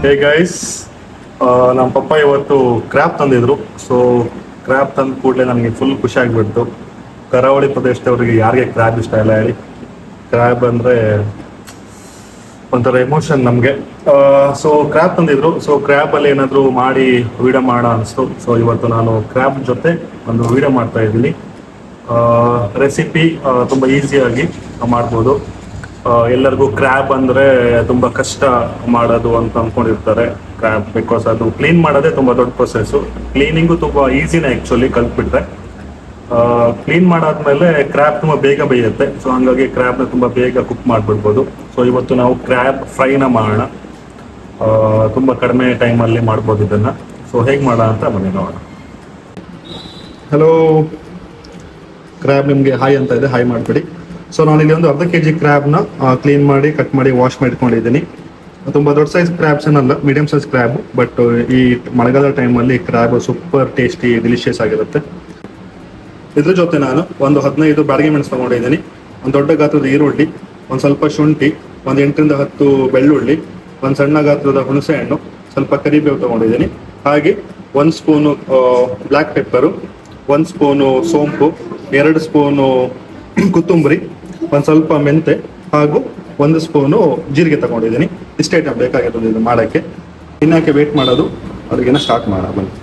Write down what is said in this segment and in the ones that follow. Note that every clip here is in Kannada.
ಹೇ ಗೈಸ್, ನಮ್ಮ ಪಪ್ಪ ಇವತ್ತು ಕ್ರ್ಯಾಬ್ ತಂದಿದ್ರು. ಸೊ ಕ್ರ್ಯಾಬ್ ತಂದ ಕೂಡಲೇ ನನಗೆ ಫುಲ್ ಖುಷಿ ಆಗಿಬಿಡ್ತು. ಕರಾವಳಿ ಪ್ರದೇಶದವರಿಗೆ ಯಾರಿಗೆ ಕ್ರ್ಯಾಬ್ ಇಷ್ಟ ಇಲ್ಲ ಹೇಳಿ? ಕ್ರ್ಯಾಬ್ ಅಂದರೆ ಒಂಥರ ಎಮೋಷನ್ ನಮಗೆ. ಸೊ ಕ್ರ್ಯಾಬ್ ತಂದಿದ್ರು. ಸೊ ಕ್ರ್ಯಾಬಲ್ಲಿ ಏನಾದರೂ ಮಾಡಿ ವೀಡಿಯೋ ಮಾಡೋಣ ಅನಿಸ್ತು. ಸೊ ಇವತ್ತು ನಾನು ಕ್ರ್ಯಾಬ್ ಜೊತೆ ಒಂದು ವೀಡಿಯೋ ಮಾಡ್ತಾ ಇದ್ದೀನಿ. ರೆಸಿಪಿ ತುಂಬ ಈಸಿಯಾಗಿ ಮಾಡ್ಬೋದು. ಎಲ್ಲರಿಗೂ ಕ್ರ್ಯಾಬ್ ಅಂದರೆ ತುಂಬ ಕಷ್ಟ ಮಾಡೋದು ಅಂತ ಅಂದ್ಕೊಂಡಿರ್ತಾರೆ. ಕ್ರ್ಯಾಬ್ ಬಿಕಾಸ್ ಅದು ಕ್ಲೀನ್ ಮಾಡೋದೇ ತುಂಬ ದೊಡ್ಡ ಪ್ರೊಸೆಸ್ಸು. ಕ್ಲೀನಿಂಗು ತುಂಬ ಈಸಿನೇ ಆ್ಯಕ್ಚುಲಿ ಕಲ್ತ್ಬಿಟ್ರೆ. ಕ್ಲೀನ್ ಮಾಡಾದ್ಮೇಲೆ ಕ್ರ್ಯಾಬ್ ತುಂಬ ಬೇಗ ಬೇಯುತ್ತೆ. ಸೊ ಹಂಗಾಗಿ ಕ್ರ್ಯಾಬ್ನ ತುಂಬ ಬೇಗ ಕುಕ್ ಮಾಡಿಬಿಡ್ಬೋದು. ಸೊ ಇವತ್ತು ನಾವು ಕ್ರ್ಯಾಬ್ ಫ್ರೈನ ಮಾಡೋಣ. ತುಂಬ ಕಡಿಮೆ ಟೈಮಲ್ಲಿ ಮಾಡ್ಬೋದು ಇದನ್ನು. ಸೊ ಹೇಗೆ ಮಾಡೋಣ ಅಂತ ಬನ್ನಿ ನೋಡೋಣ. ಹಲೋ, ಕ್ರ್ಯಾಬ್ ನಿಮಗೆ ಹಾಯ್ ಅಂತ ಇದೆ, ಹಾಯ್ ಮಾಡಿಬಿಡಿ. ಸೊ ನಾನಿಲ್ಲಿ ಒಂದು ಅರ್ಧ ಕೆಜಿ ಕ್ರ್ಯಾಬ್ನ ಕ್ಲೀನ್ ಮಾಡಿ ಕಟ್ ಮಾಡಿ ವಾಶ್ ಮಾಡಿಟ್ಕೊಂಡಿದ್ದೀನಿ. ತುಂಬ ದೊಡ್ಡ ಸೈಜ್ ಕ್ರ್ಯಾಬ್ಸ್ ಏನಲ್ಲ, ಮೀಡಿಯಂ ಸೈಜ್ ಕ್ರ್ಯಾಬ್. ಬಟ್ ಈ ಮಳೆಗಾಲ ಟೈಮಲ್ಲಿ ಕ್ರ್ಯಾಬ್ ಸೂಪರ್ ಟೇಸ್ಟಿ ಡಿಲಿಷಿಯಸ್ ಆಗಿರುತ್ತೆ. ಇದ್ರ ಜೊತೆ ನಾನು ಒಂದು 15 ಬ್ಯಾಡಗಿ ಮೆಣಸು ತೊಗೊಂಡಿದ್ದೀನಿ, ಒಂದು ದೊಡ್ಡ ಗಾತ್ರದ ಈರುಳ್ಳಿ, ಒಂದು ಸ್ವಲ್ಪ ಶುಂಠಿ, ಒಂದು 8ರಿಂದ 10 ಬೆಳ್ಳುಳ್ಳಿ, ಒಂದು ಸಣ್ಣ ಗಾತ್ರದ ಹುಣಸೆ ಹಣ್ಣು, ಸ್ವಲ್ಪ ಕರಿಬೇವು ತೊಗೊಂಡಿದ್ದೀನಿ. ಹಾಗೆ 1 ಸ್ಪೂನು ಬ್ಲ್ಯಾಕ್ ಪೆಪ್ಪರು, 1 ಸ್ಪೂನು ಸೋಂಪು, 2 ಸ್ಪೂನು ಕೊತ್ತಂಬರಿ, ಒಂದು ಸ್ವಲ್ಪ ಮೆಂತೆ ಹಾಗೂ 1 ಸ್ಪೂನು ಜೀರಿಗೆ ತಗೊಂಡಿದ್ದೀನಿ. ಇಷ್ಟೇ ಐಟಮ್ ಬೇಕಾಗಿರೋದು ಇದು ಮಾಡೋಕ್ಕೆ. ತಿನ್ನೋಕ್ಕೆ ವೇಟ್ ಮಾಡೋದು, ಅಡುಗೆನ ಸ್ಟಾರ್ಟ್ ಮಾಡೋಣ ಬನ್ನಿ.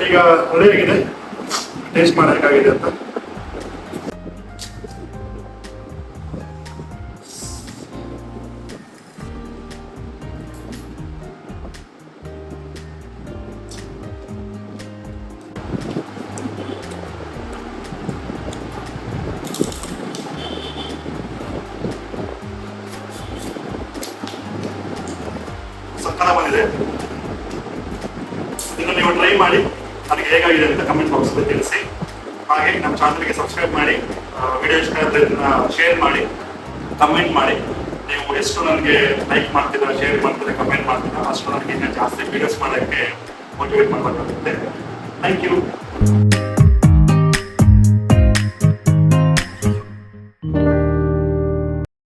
ಈಗ ರೆಡಿ ಆಗಿದೆ, ಟೇಸ್ಟ್ ಮಾಡೋಕ್ಕಾಗಿದೆ ಅಂತ. ಸಕ್ಕತ್ತಾಗಿ ಬಂದಿದೆ. ಇದನ್ನು ನೀವು ಟ್ರೈ ಮಾಡಿ, ನನಗೆ ಹೇಗಾಗಿದೆ ಅಂತ ಕಮೆಂಟ್ ಬಾಕ್ಸಲ್ಲಿ ತಿಳಿಸಿ. ಹಾಗೆ ನಮ್ಮ ಚಾನಲ್ಗೆ ಸಬ್ಸ್ಕ್ರೈಬ್ ಮಾಡಿ, ವಿಡಿಯೋ ಇಷ್ಟ ಆದರೆ ಇದನ್ನು ಶೇರ್ ಮಾಡಿ, ಕಮೆಂಟ್ ಮಾಡಿ. ನೀವು ಎಷ್ಟು ನನಗೆ ಲೈಕ್ ಮಾಡ್ತೀರಾ, ಶೇರ್ ಮಾಡ್ತೀರಾ, ಕಮೆಂಟ್ ಮಾಡ್ತೀರಾ, ಅಷ್ಟು ನನಗೆ ಜಾಸ್ತಿ ವೀಡಿಯೋಸ್ ಮಾಡೋಕ್ಕೆ ಮೋಟಿವೇಟ್ ಮಾಡಬೇಕಾಗುತ್ತೆ. Thank you.